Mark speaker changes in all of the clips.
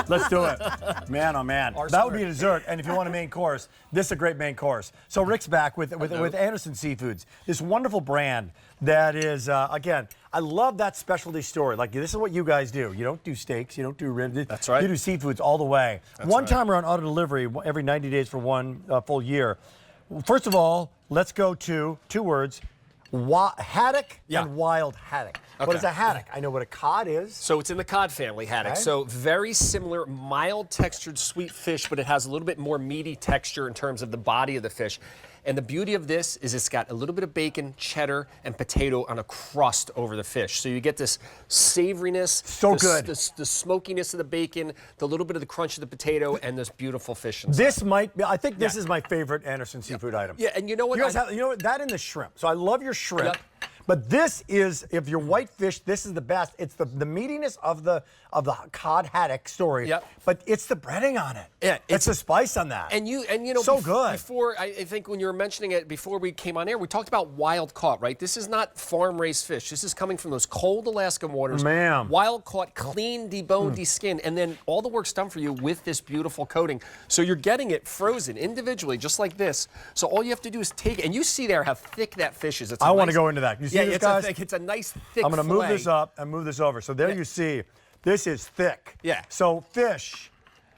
Speaker 1: Let's do it. Man, oh man. That would be a dessert. And if you want a main course, this is a great main course. So Rick's back with Anderson Seafoods, this wonderful brand that is, again, I love that specialty store. Like, this is what you guys do. You don't do steaks. You don't do ribs.
Speaker 2: That's right.
Speaker 1: You do seafoods all the way.
Speaker 2: That's
Speaker 1: one
Speaker 2: right.
Speaker 1: time around auto delivery every 90 days for one full year. First of all, let's go to two words. Haddock and wild haddock.
Speaker 2: Okay.
Speaker 1: What is a haddock? I know what a cod is.
Speaker 2: So it's in the cod family, haddock.
Speaker 1: Okay.
Speaker 2: So very similar, mild textured sweet fish, but it has a little bit more meaty texture in terms of the body of the fish. And the beauty of this is it's got a little bit of bacon, cheddar, and potato on a crust over the fish. So you get this savoriness, the smokiness of the bacon, the little bit of the crunch of the potato, and this beautiful fish inside.
Speaker 1: This might be, I think this is my favorite Anderson Seafood item.
Speaker 2: Yeah, and you know what?
Speaker 1: You guys have, you know what? That and the shrimp. So I love your shrimp.
Speaker 2: Yep.
Speaker 1: But this is, if you're whitefish, this is the best. It's the meatiness of the cod haddock story.
Speaker 2: Yep.
Speaker 1: But it's the breading on it.
Speaker 2: Yeah,
Speaker 1: it's the spice on that.
Speaker 2: And you know,
Speaker 1: so good.
Speaker 2: Before, I think when you were mentioning it before we came on air, we talked about wild caught, right? This is not farm raised fish. This is coming from those cold Alaskan waters.
Speaker 1: Ma'am.
Speaker 2: Wild caught, clean, deboned, deskinned, and then all the work's done for you with this beautiful coating. So you're getting it frozen individually, just like this. So all you have to do is take it, and you see there how thick that fish is.
Speaker 1: I want to go into that. You see this, guys?
Speaker 2: It's a nice thick
Speaker 1: I'm going to move
Speaker 2: fillet.
Speaker 1: this up and move this over. So there you see, this is thick.
Speaker 2: Yeah.
Speaker 1: So fish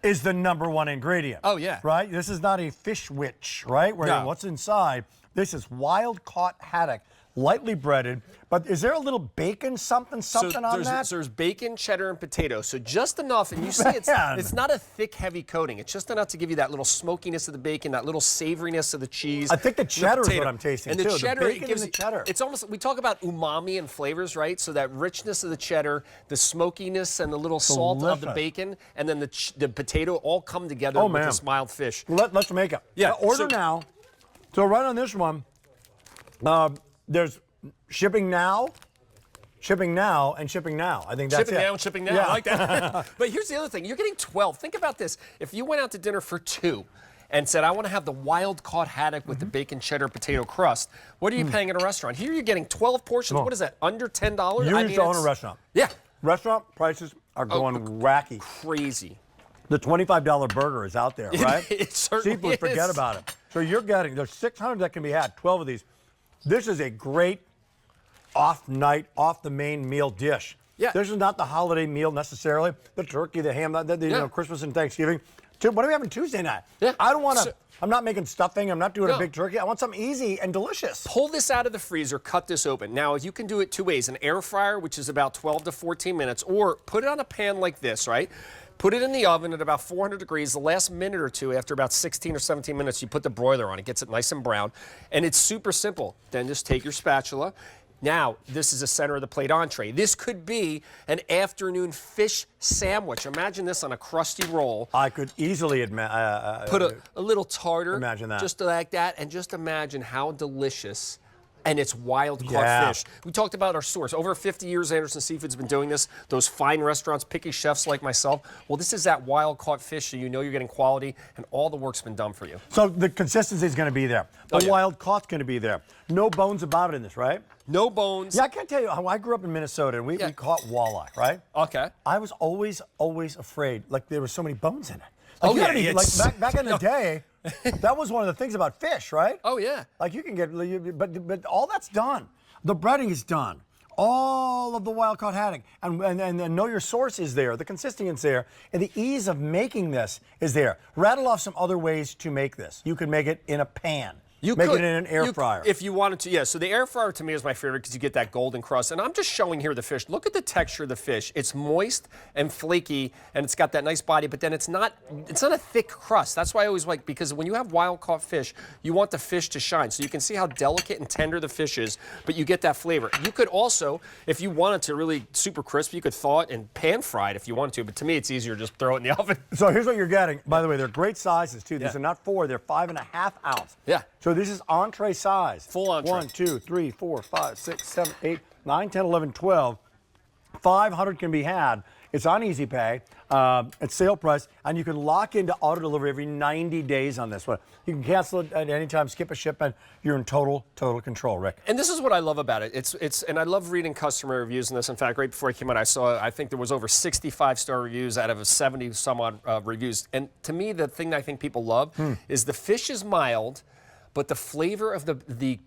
Speaker 1: is the #1 ingredient.
Speaker 2: Oh, yeah.
Speaker 1: Right? This is not a fish witch, right? Where what's inside. This is wild caught haddock, lightly breaded. But is there a little bacon something on that?
Speaker 2: So there's bacon, cheddar, and potato. So just enough, and you see it's not a thick, heavy coating. It's just enough to give you that little smokiness of the bacon, that little savoriness of the cheese.
Speaker 1: I think the cheddar is what I'm tasting
Speaker 2: and
Speaker 1: too.
Speaker 2: The cheddar,
Speaker 1: the bacon
Speaker 2: it gives
Speaker 1: and the cheddar.
Speaker 2: It's almost, we talk about umami and flavors, right? So that richness of the cheddar, the smokiness and the little salt of the bacon, and then the potato all come together with this mild fish.
Speaker 1: Let's make it.
Speaker 2: Yeah.
Speaker 1: Order now. So right on this one, there's shipping now, and shipping now. I think that's
Speaker 2: Shipping now. I like that. But here's the other thing. You're getting 12. Think about this. If you went out to dinner for 2 and said, I want to have the wild caught haddock with the bacon, cheddar, potato crust, what are you paying at a restaurant? Here you're getting 12 portions. What is that, under $10?
Speaker 1: You used to own a restaurant.
Speaker 2: Yeah.
Speaker 1: Restaurant prices are going wacky.
Speaker 2: Crazy.
Speaker 1: The $25 burger is out there, right?
Speaker 2: It certainly
Speaker 1: Seafood,
Speaker 2: is.
Speaker 1: forget about it. So you're getting, there's 600 that can be had, 12 of these. This is a great off-night, off-the-main meal dish.
Speaker 2: Yeah.
Speaker 1: This is not the holiday meal necessarily. The turkey, the ham, Christmas and Thanksgiving. What are we having Tuesday night?
Speaker 2: Yeah.
Speaker 1: I don't want to, I'm not making stuffing. I'm not doing a big turkey. I want something easy and delicious.
Speaker 2: Pull this out of the freezer, cut this open. Now, you can do it 2 ways. An air fryer, which is about 12 to 14 minutes, or put it on a pan like this, right? Put it in the oven at about 400 degrees. The last minute or two, after about 16 or 17 minutes, you put the broiler on. It gets it nice and brown. And it's super simple. Then just take your spatula. Now, this is a center of the plate entree. This could be an afternoon fish sandwich. Imagine this on a crusty roll.
Speaker 1: I could easily
Speaker 2: put a little tartar.
Speaker 1: Imagine that.
Speaker 2: Just like that. And just imagine how delicious. And it's wild caught fish. We talked about our source. Over 50 years, Anderson Seafood's been doing this. Those fine restaurants, picky chefs like myself. Well, this is that wild caught fish, so you know you're getting quality, and all the work's been done for you.
Speaker 1: So the consistency is going to be there. The wild caught's going to be there. No bones about it in this, right?
Speaker 2: No bones.
Speaker 1: Yeah, I can't tell you how I grew up in Minnesota, and we caught walleye, right?
Speaker 2: Okay.
Speaker 1: I was always afraid, like there were so many bones in it. Like, like back in the day, that was one of the things about fish, right?
Speaker 2: Oh, yeah.
Speaker 1: Like you can get, but all that's done. The breading is done. All of the wild caught haddock, and know your source is there. The consistency is there, and the ease of making this is there. Rattle off some other ways to make this. You can make it in a pan.
Speaker 2: You
Speaker 1: make
Speaker 2: could
Speaker 1: it in an air fryer.
Speaker 2: If you wanted to, yeah. So the air fryer to me is my favorite because you get that golden crust. And I'm just showing here the fish. Look at the texture of the fish. It's moist and flaky, and it's got that nice body, but then it's not a thick crust. That's why I always like, because when you have wild caught fish, you want the fish to shine. So you can see how delicate and tender the fish is, but you get that flavor. You could also, if you wanted to really super crispy, you could thaw it and pan fry it if you wanted to, but to me it's easier to just throw it in the oven.
Speaker 1: So here's what you're getting. By the way, they're great sizes too. These are not 4, they're 5.5 ounce.
Speaker 2: Yeah.
Speaker 1: So this is entree size.
Speaker 2: Full entree.
Speaker 1: 1, 2, 3, 4, 5, 6, 7, 8, 9, 10, 11, 12. 500 can be had It's on Easy Pay. It's sale price, and you can lock into auto delivery every 90 days on this one. You can cancel it at any time, skip a shipment. You're in total control, Rick.
Speaker 2: And this is what I love about it. And I love reading customer reviews on this. In fact, right before I came out, I think there was over 65-star reviews out of 70 some odd reviews. And to me, the thing that I think people love is the fish is mild, but the flavor of the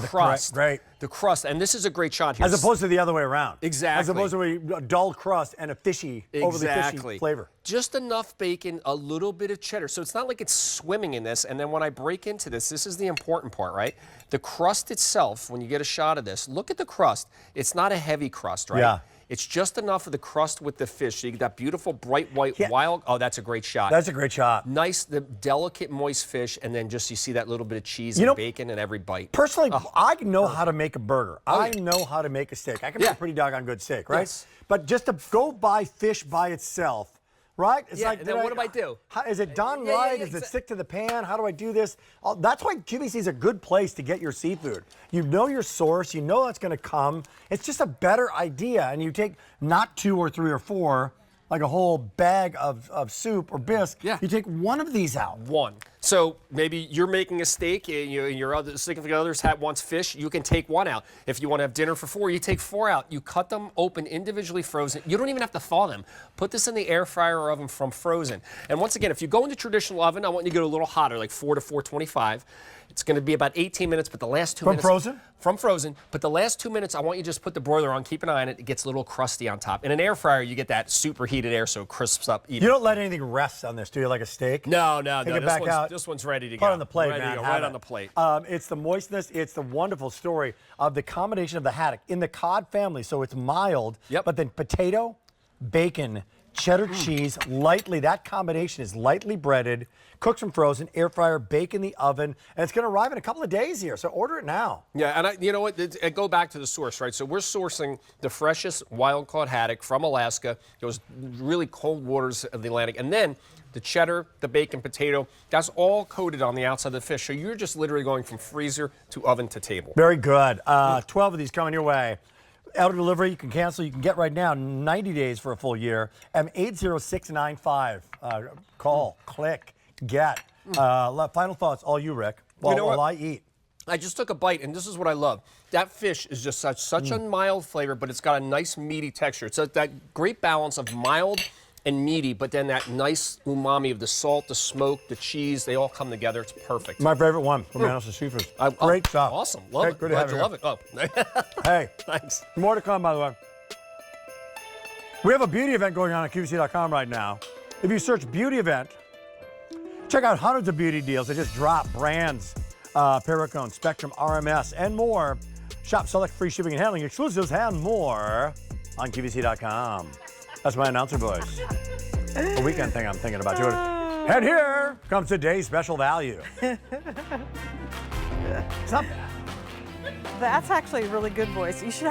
Speaker 2: crust, the crust, and this is a great shot here.
Speaker 1: As opposed to the other way around.
Speaker 2: Exactly.
Speaker 1: As opposed to a dull crust and a fishy, overly fishy flavor.
Speaker 2: Just enough bacon, a little bit of cheddar. So it's not like it's swimming in this. And then when I break into this is the important part, right? The crust itself, when you get a shot of this, look at the crust. It's not a heavy crust, right?
Speaker 1: Yeah.
Speaker 2: It's just enough of the crust with the fish. So you get that beautiful bright white wild. Oh, that's a great shot.
Speaker 1: That's a great shot.
Speaker 2: Nice, the delicate moist fish, and then just you see that little bit of cheese and bacon in every bite.
Speaker 1: Personally, I know how to make a burger. I know how to make a steak. I can make a pretty doggone good steak, right?
Speaker 2: Yes.
Speaker 1: But just to go buy fish by itself, right? It's like,
Speaker 2: and then what do I do?
Speaker 1: Is it done right? Does it stick to the pan? How do I do this? That's why QVC is a good place to get your seafood. You know your source. You know that's going to come. It's just a better idea. And you take not 2 or 3 or 4, like a whole bag of soup or bisque.
Speaker 2: Yeah.
Speaker 1: You take one of these out.
Speaker 2: One. So maybe you're making a steak and your other significant others wants fish, you can take one out. If you want to have dinner for 4, you take 4 out. You cut them open, individually frozen. You don't even have to thaw them. Put this in the air fryer or oven from frozen. And once again, if you go into traditional oven, I want you to go a little hotter, like 4 to 425. It's going to be about 18 minutes, but the last 2 minutes...
Speaker 1: From frozen?
Speaker 2: From frozen. But the last 2 minutes, I want you to just put the broiler on, keep an eye on it. It gets a little crusty on top. In an air fryer, you get that superheated air so it crisps up even.
Speaker 1: You don't let anything rest on this, do you, like a steak?
Speaker 2: No.
Speaker 1: Take it back out.
Speaker 2: This one's ready to go.
Speaker 1: Put it on the plate,
Speaker 2: ready
Speaker 1: man.
Speaker 2: To go, right on the plate.
Speaker 1: It's the moistness. It's the wonderful story of the combination of the haddock in the cod family. So it's mild, but then potato, bacon, cheddar cheese, that combination is lightly breaded, cooked from frozen, air fryer, bake in the oven, and it's going to arrive in a couple of days here. So order it now.
Speaker 2: Yeah, and you know what? Go back to the source, right? So we're sourcing the freshest wild-caught haddock from Alaska, those really cold waters of the Atlantic, and then the cheddar, the bacon, potato, that's all coated on the outside of the fish. So you're just literally going from freezer to oven to table.
Speaker 1: Very good. 12 of these coming your way. Auto delivery, you can cancel. You can get right now 90 days for a full year. M80695. Call, click, get. Final thoughts, all you, Rick, while I eat.
Speaker 2: I just took a bite, and this is what I love. That fish is just such a mild flavor, but it's got a nice meaty texture. It's that great balance of mild and meaty, but then that nice umami of the salt, the smoke, the cheese, they all come together. It's perfect.
Speaker 1: My favorite one from House of Seafood. Great stuff.
Speaker 2: Awesome. Love it.
Speaker 1: Good to have you.
Speaker 2: Love it. Oh.
Speaker 1: Hey.
Speaker 2: Thanks.
Speaker 1: More to come, by the way. We have a beauty event going on at QVC.com right now. If you search beauty event, check out hundreds of beauty deals. They just dropped brands, Perricone, Spectrum, RMS, and more. Shop select free shipping and handling exclusives and more on QVC.com. That's my announcer voice. A weekend thing I'm thinking about doing. And here comes today's special value. It's not bad.
Speaker 3: That's actually a really good voice. You should